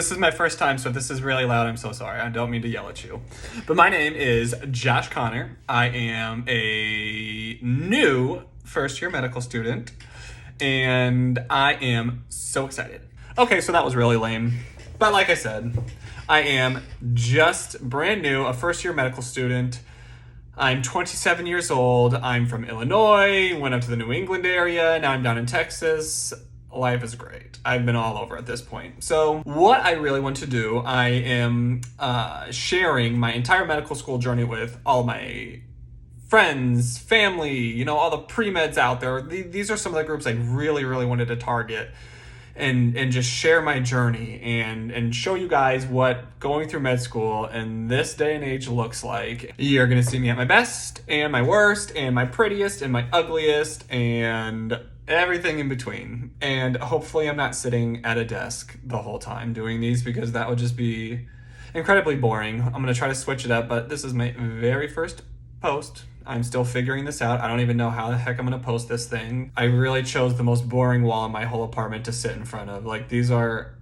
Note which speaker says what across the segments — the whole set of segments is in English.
Speaker 1: this is my first time, so if this is really loud, I'm so sorry. I don't mean to yell at you. But my name is Josh Connor. I am a new first-year medical student, and I am so excited. Okay, so that was really lame. But like I said, I am just brand new, a first-year medical student. I'm 27 years old. I'm from Illinois, went up to the New England area. Now I'm down in Texas. Life is great. I've been all over at this point. So what I really want to do, I am sharing my entire medical school journey with all my friends, family, all the pre-meds out there. These are some of the groups I really, really wanted to target and just share my journey and show you guys what going through med school in this day and age looks like. You're going to see me at my best and my worst and my prettiest and my ugliest and everything in between. And hopefully I'm not sitting at a desk the whole time doing these, because that would just be incredibly boring. I'm going to try to switch it up, but this is my very first post. I'm still figuring this out. I don't even know how the heck I'm going to post this thing. I really chose the most boring wall in my whole apartment to sit in front of. Like, these are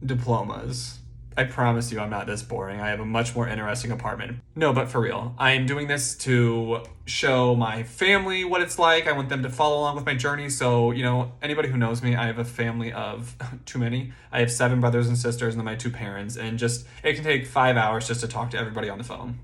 Speaker 1: diplomas. I promise you I'm not this boring. I have a much more interesting apartment. No, but for real, I am doing this to show my family what it's like. I want them to follow along with my journey. So, anybody who knows me, I have a family of too many. I have 7 brothers and sisters and then my 2 parents. And it can take 5 hours just to talk to everybody on the phone.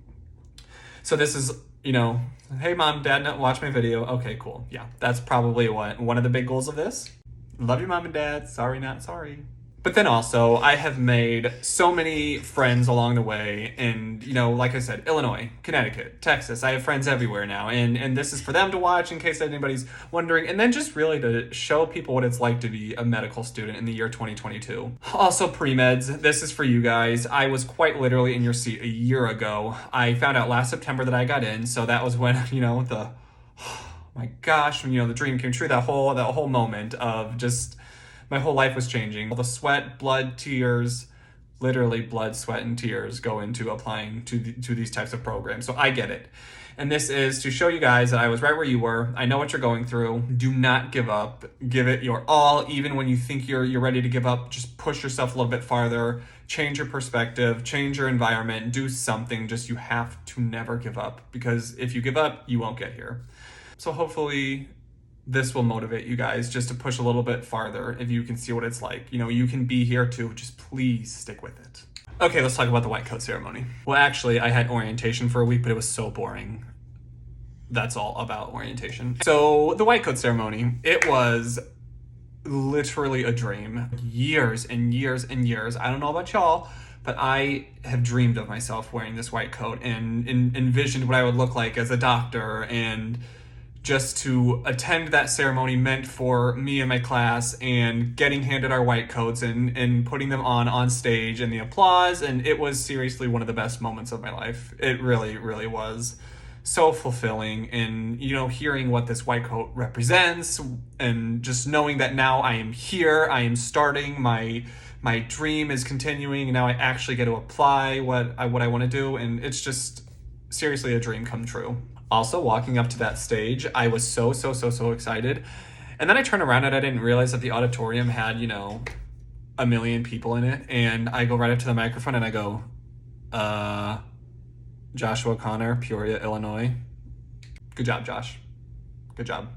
Speaker 1: So this is, hey mom, dad, watch my video. Okay, cool. Yeah, that's probably one of the big goals of this. Love you, mom and dad. Sorry, not sorry. But then also, I have made so many friends along the way. And, like I said, Illinois, Connecticut, Texas. I have friends everywhere now. And this is for them to watch in case anybody's wondering. And then just really to show people what it's like to be a medical student in the year 2022. Also, pre-meds, this is for you guys. I was quite literally in your seat a year ago. I found out last September that I got in. So that was when, my gosh, when, the dream came true. That whole moment of just... my whole life was changing. All the sweat, blood, tears, literally blood, sweat, and tears go into applying to these types of programs. So I get it. And this is to show you guys that I was right where you were. I know what you're going through. Do not give up. Give it your all. Even when you think you're ready to give up, just push yourself a little bit farther. Change your perspective. Change your environment. Do something. You have to never give up. Because if you give up, you won't get here. So hopefully... this will motivate you guys just to push a little bit farther if you can see what it's like. You can be here too. Just please stick with it. Okay, let's talk about the white coat ceremony. Well, actually, I had orientation for a week, but it was so boring. That's all about orientation. So the white coat ceremony, it was literally a dream. Years and years and years. I don't know about y'all, but I have dreamed of myself wearing this white coat and envisioned what I would look like as a doctor, and just to attend that ceremony meant for me and my class, and getting handed our white coats and putting them on stage and the applause. And it was seriously one of the best moments of my life. It really, really was so fulfilling. And, hearing what this white coat represents and just knowing that now I am here, I am starting, my dream is continuing, and now I actually get to apply what I want to do. And it's just seriously a dream come true. Also, walking up to that stage, I was so excited. And then I turned around and I didn't realize that the auditorium had, 1 million people in it. And I go right up to the microphone and I go, Joshua Connor, Peoria, Illinois. Good job, Josh. Good job.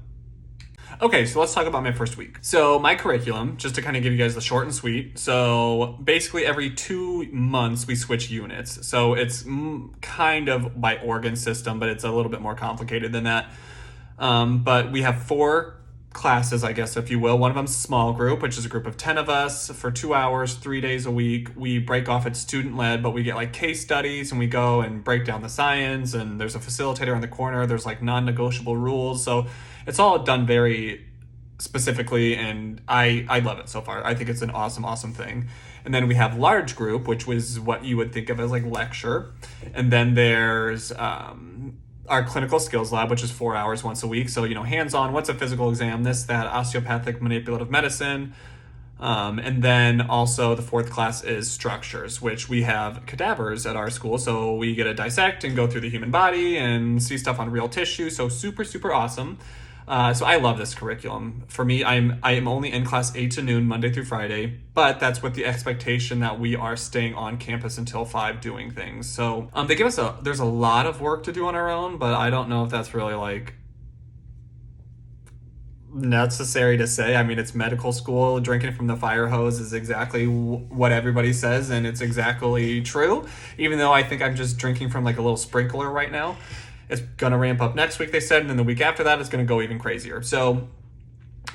Speaker 1: Okay, so let's talk about my first week. So my curriculum, just to kind of give you guys the short and sweet. So basically every 2 months we switch units. So it's kind of by organ system, but it's a little bit more complicated than that. But we have 4 classes, I guess, if you will. One of them's a small group, which is a group of 10 of us for 2 hours, 3 days a week. We break off, it's student-led, but we get case studies and we go and break down the science, and there's a facilitator in the corner. There's non-negotiable rules. So it's all done very specifically, and I love it so far. I think it's an awesome thing. And then we have large group, which was what you would think of as lecture. And then there's our clinical skills lab, which is 4 hours once a week. So, hands-on, what's a physical exam, this, that, osteopathic manipulative medicine. And then also the 4th class is structures, which we have cadavers at our school. So we get to dissect and go through the human body and see stuff on real tissue. So super awesome. So I love this curriculum. For me, I am only in class 8 to noon, Monday through Friday, but that's with the expectation that we are staying on campus until 5 doing things. So they give us there's a lot of work to do on our own, but I don't know if that's really like necessary to say. I mean, it's medical school. Drinking from the fire hose is exactly what everybody says, and it's exactly true, even though I think I'm just drinking from like a little sprinkler right now. It's gonna ramp up next week, they said, and then the week after that it's gonna go even crazier. So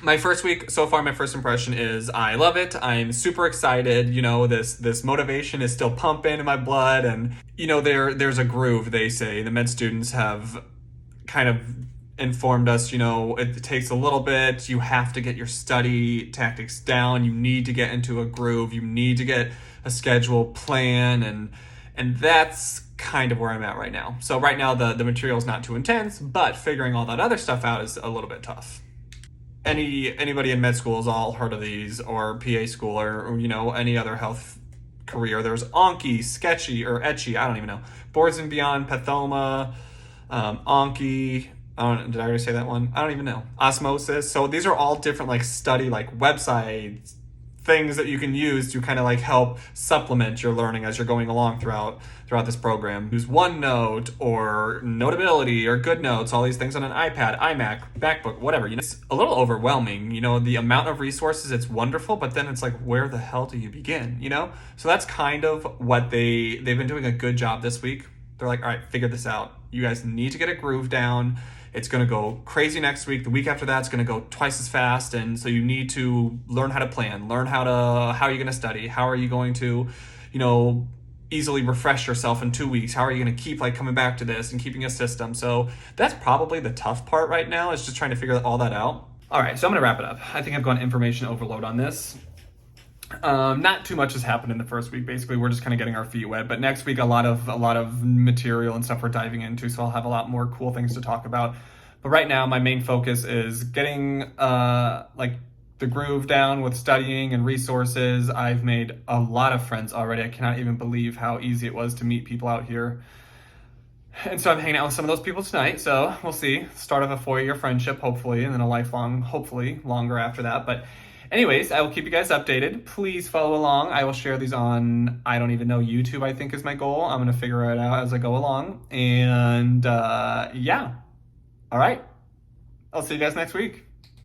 Speaker 1: my first week so far, my first impression is I love it. I'm super excited. You know, this motivation is still pumping in my blood, and you know, there's a groove. They say the med students have kind of informed us, you know, it takes a little bit. You have to get your study tactics down. You need to get into a groove. You need to get a schedule plan, and that's kind of where I'm at right now. So right now the material is not too intense, but figuring all that other stuff out is a little bit tough. Anybody in med school has all heard of these, or PA school, or you know, any other health career. There's Anki, Sketchy, or Etchy, I don't even know. Boards and Beyond, Pathoma, Anki. Did I already say that one? I don't even know. Osmosis. So these are all different like study like websites, things that you can use to kind of like help supplement your learning as you're going along throughout this program. Use OneNote or Notability or GoodNotes, all these things on an iPad, iMac, MacBook, whatever. You know, it's a little overwhelming. You know, the amount of resources, it's wonderful, but then it's like, where the hell do you begin? You know? So that's kind of what they've been doing a good job this week. They're like, all right, figure this out. You guys need to get a groove down. It's going to go crazy next week. The week after that, it's going to go twice as fast. And so you need to learn how to plan, learn how are you going to study? How are you going to, you know, easily refresh yourself in 2 weeks? How are you going to keep like coming back to this and keeping a system? So that's probably the tough part right now, is just trying to figure all that out. All right, so I'm going to wrap it up. I think I've gone information overload on this. Not too much has happened in the first week. Basically, we're just kind of getting our feet wet. But next week, a lot of material and stuff we're diving into, so I'll have a lot more cool things to talk about. But right now, my main focus is getting like the groove down with studying and resources. I've made a lot of friends already. I cannot even believe how easy it was to meet people out here. And so I'm hanging out with some of those people tonight. So we'll see. Start of a 4-year friendship, hopefully, and then a lifelong, hopefully, longer after that. But anyways, I will keep you guys updated. Please follow along. I will share these on, I don't even know, YouTube, I think is my goal. I'm going to figure it out as I go along. And yeah. All right. I'll see you guys next week.